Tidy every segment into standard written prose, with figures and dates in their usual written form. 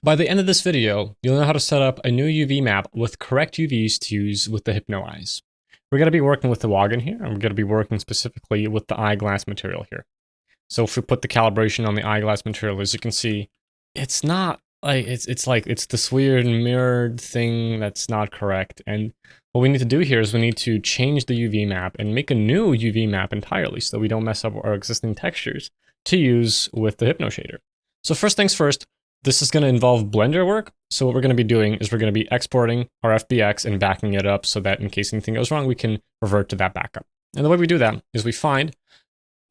By the end of this video, you'll know how to set up a new UV map with correct UVs to use with the Hypno eyes. We're going to be working with the login here, and we're going to be working specifically with the eyeglass material here. So if we put the calibration on the eyeglass material, as you can see, it's not like, it's this weird mirrored thing that's not correct. And what we need to do here is we need to change the UV map and make a new UV map entirely so that we don't mess up our existing textures to use with the Hypno shader. So first things first, this is going to involve Blender work. So what we're going to be doing is we're going to be exporting our FBX and backing it up so that in case anything goes wrong, we can revert to that backup. And the way we do that is we find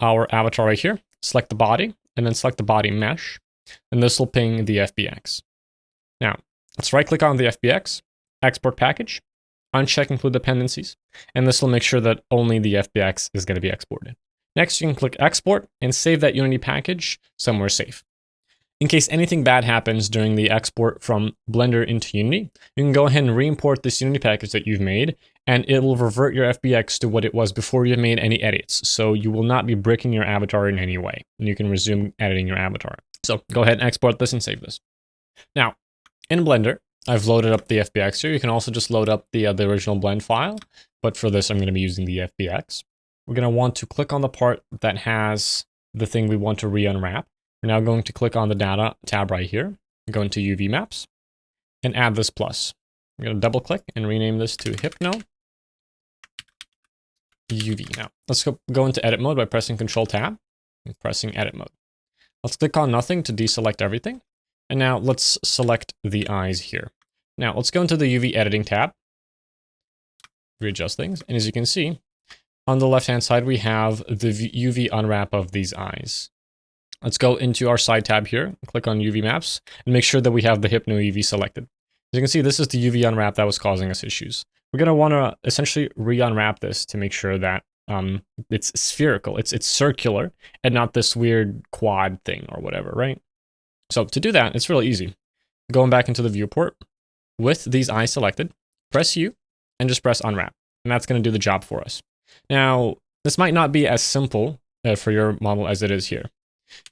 our avatar right here, select the body, and then select the body mesh, and this will ping the FBX. Now, let's right click on the FBX, export package, uncheck include dependencies, and this will make sure that only the FBX is going to be exported. Next, you can click export and save that Unity package somewhere safe. In case anything bad happens during the export from Blender into Unity, you can go ahead and re-import this Unity package that you've made, and it will revert your FBX to what it was before you made any edits. So you will not be breaking your avatar in any way, and you can resume editing your avatar. So go ahead and export this and save this. Now, in Blender, I've loaded up the FBX here. You can also just load up the original blend file, but for this, I'm going to be using the FBX. We're going to want to click on the part that has the thing we want to re-unwrap. We're now going to click on the data tab right here, go into UV maps, and add this plus. I'm going to double click and rename this to Hypno UV. Now, let's go into edit mode by pressing Control Tab and pressing edit mode. Let's click on nothing to deselect everything. And now let's select the eyes here. Now let's go into the UV editing tab, readjust things. And as you can see, on the left-hand side, we have the UV unwrap of these eyes. Let's go into our side tab here, click on UV maps, and make sure that we have the Hypno UV selected. As you can see, this is the UV unwrap that was causing us issues. We're going to want to essentially re-unwrap this to make sure that it's spherical, it's circular, and not this weird quad thing or whatever, right? So to do that, it's really easy. Going back into the viewport, with these eyes selected, press U, and just press unwrap, and that's going to do the job for us. Now, this might not be as simple for your model as it is here.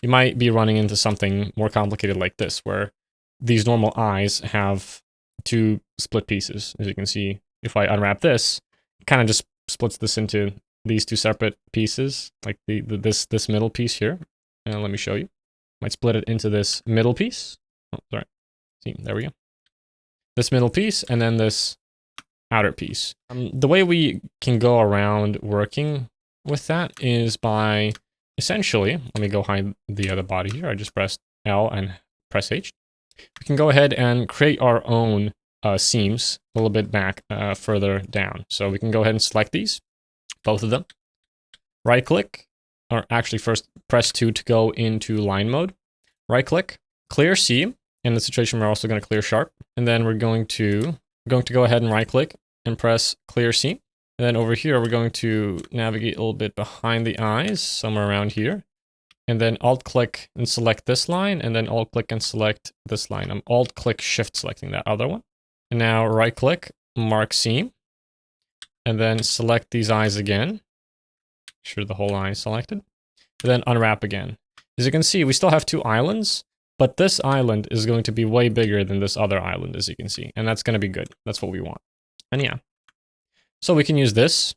You might be running into something more complicated like this, where these normal eyes have two split pieces. As you can see, if I unwrap this, it kind of just splits this into these two separate pieces, like this middle piece here. And let me show you. Might split it into this middle piece. Oh, sorry. See, there we go. This middle piece, and then this outer piece. The way we can go around working with that is by essentially, let me go hide the other body here. I just pressed L and press H. We can go ahead and create our own seams a little bit back further down. So we can go ahead and select these, both of them. Right click, or actually first press 2 to go into line mode. Right click, clear seam. In the situation, we're also going to clear sharp. And then we're going to go ahead and right click and press clear seam. And then over here, we're going to navigate a little bit behind the eyes, somewhere around here. And then alt-click and select this line, and then alt-click and select this line. I'm alt-click shift selecting that other one. And now right-click, mark seam, and then select these eyes again. Make sure the whole eye is selected. And then unwrap again. As you can see, we still have two islands, but this island is going to be way bigger than this other island, as you can see. And that's going to be good. That's what we want. And yeah. So we can use this,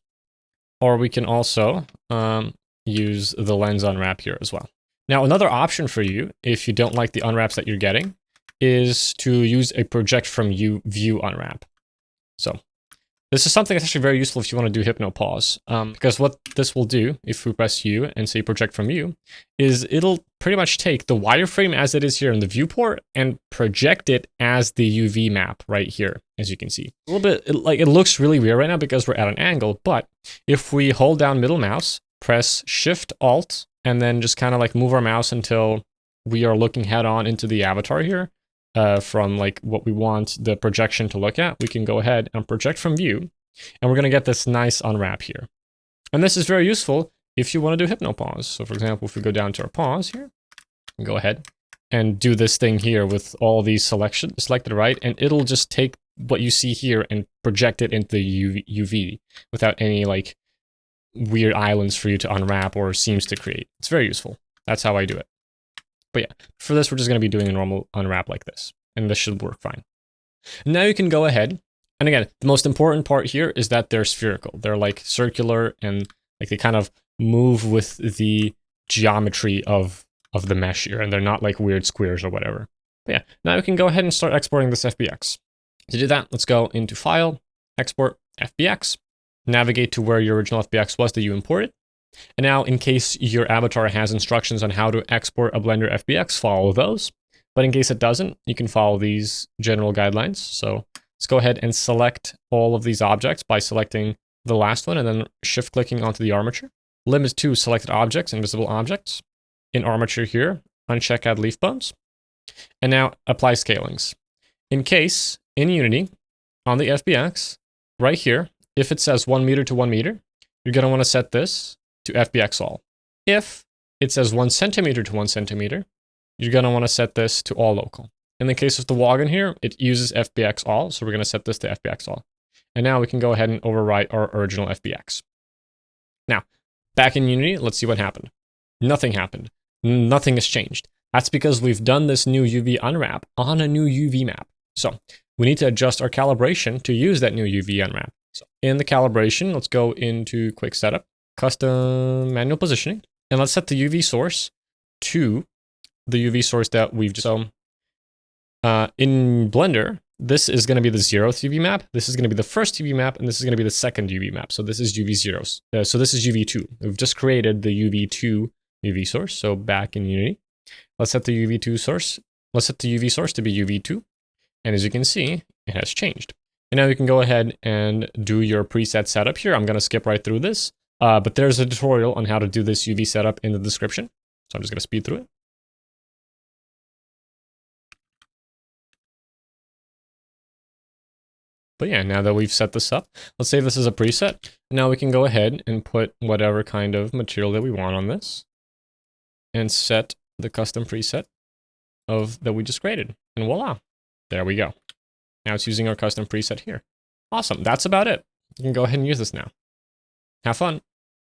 or we can also use the lens unwrap here as well. Now, another option for you, if you don't like the unwraps that you're getting, is to use a project from view unwrap. So this is something that's actually very useful if you want to do Hypno pause, because what this will do, if we press U and say project from view, is it'll pretty much take the wireframe as it is here in the viewport and project it as the UV map right here, as you can see. A little bit, it looks really weird right now because we're at an angle, but if we hold down middle mouse, press Shift Alt, and then just kind of like move our mouse until we are looking head on into the avatar here, from like what we want the projection to look at, we can go ahead and project from view, and we're going to get this nice unwrap here. And this is very useful if you want to do Hypno pause. So for example, if we go down to our pause here, and go ahead and do this thing here with all these selected, right? And it'll just take what you see here and project it into the UV without any like weird islands for you to unwrap or seams to create. It's very useful. That's how I do it. But yeah, for this, we're just going to be doing a normal unwrap like this. and this should work fine. Now you can go ahead, and again, the most important part here is that they're spherical. They're like circular and like they kind of move with the geometry of the mesh here, and they're not like weird squares or whatever. But yeah, now we can go ahead and start exporting this FBX. To do that, let's go into File, Export, FBX, navigate to where your original FBX was that you imported. And now, in case your avatar has instructions on how to export a Blender FBX, follow those. But in case it doesn't, you can follow these general guidelines. So let's go ahead and select all of these objects by selecting the last one and then shift-clicking onto the armature. Limit to selected objects, invisible objects. In armature here, uncheck add leaf bones. And now apply scalings. In case, in Unity, on the FBX, right here, if it says 1 meter to 1 meter, you're going to want to set this to FBX all. If it says 1 centimeter to 1 centimeter, you're going to want to set this to all local. In the case of the wagon here, it uses FBX all, so we're going to set this to FBX all. And now we can go ahead and overwrite our original FBX. Now, back in Unity, let's see what happened. Nothing happened. Nothing has changed. That's because we've done this new UV unwrap on a new UV map. So we need to adjust our calibration to use that new UV unwrap. So in the calibration, let's go into quick setup, custom manual positioning, and let's set the UV source to the UV source that we've just, so in Blender, this is going to be the 0th UV map, this is going to be the first UV map, and this is going to be the second UV map. So this is UV 0. So this is UV 2. We've just created the UV 2 UV source. So back in Unity, let's set the UV 2 source. Let's set the UV source to be UV 2. And as you can see, it has changed. And now you can go ahead and do your preset setup here. I'm going to skip right through this, but there's a tutorial on how to do this UV setup in the description. So I'm just going to speed through it. But yeah, now that we've set this up, let's say this is a preset. Now we can go ahead and put whatever kind of material that we want on this and set the custom preset that we just created. And voila, there we go. Now it's using our custom preset here. Awesome, that's about it. You can go ahead and use this now. Have fun.